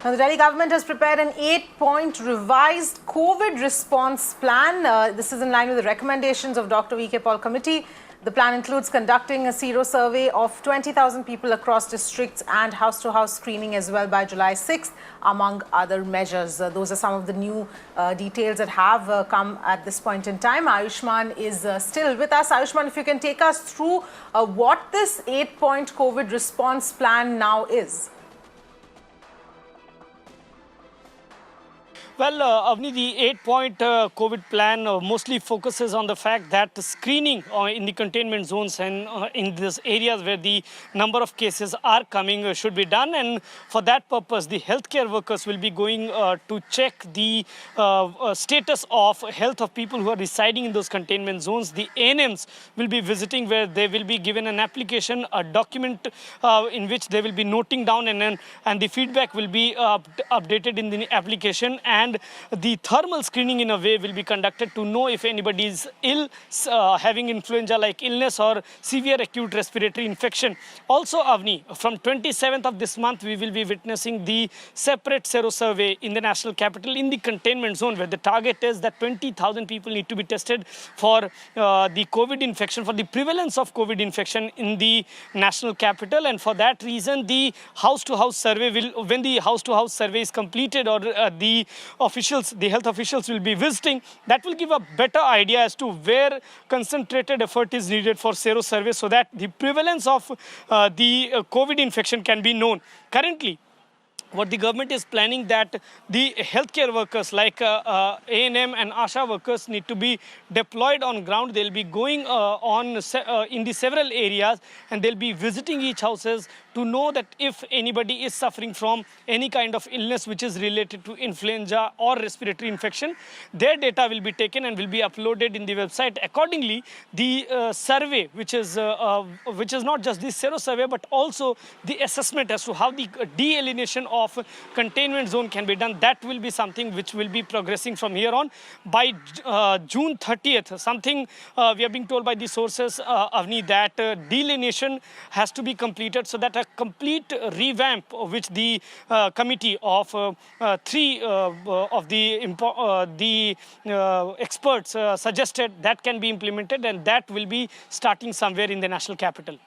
Now, the Delhi government has prepared an 8-point revised COVID response plan. This is in line with the recommendations of Dr. V.K. Paul committee. The plan includes conducting a sero survey of 20,000 people across districts and house-to-house screening as well by July 6th, among other measures. Those are some of the new details that have come at this point in time. Ayushman is still with us. Ayushman, if you can take us through what this 8-point COVID response plan now is. Well, Avni, the 8-point COVID plan mostly focuses on the fact that screening in the containment zones and in these areas where the number of cases are coming should be done. And for that purpose, the healthcare workers will be going to check the status of health of people who are residing in those containment zones. The ANMs will be visiting where they will be given an application, a document in which they will be noting down and the feedback will be updated in the application. And the thermal screening in a way will be conducted to know if anybody is ill, having influenza-like illness or severe acute respiratory infection. Also, Avni, from 27th of this month, we will be witnessing the separate sero survey in the national capital in the containment zone, where the target is that 20,000 people need to be tested for the COVID infection, for the prevalence of COVID infection in the national capital. And for that reason, the house-to-house survey will, when the house-to-house survey is completed or the health officials will be visiting, that will give a better idea as to where concentrated effort is needed for sero survey so that the prevalence of the COVID infection can be known. Currently, what the government is planning that the healthcare workers like ANM and ASHA workers need to be deployed on ground. They'll be going in the several areas and they'll be visiting each houses to know that if anybody is suffering from any kind of illness which is related to influenza or respiratory infection, their data will be taken and will be uploaded in the website. Accordingly, the survey, which is not just the sero survey, but also the assessment as to how the delineation of containment zone can be done, that will be something which will be progressing from here on. By June 30th, something we are being told by the sources, Avni, that delineation has to be completed so that a complete revamp which the committee of three of the experts suggested, that can be implemented, and that will be starting somewhere in the national capital.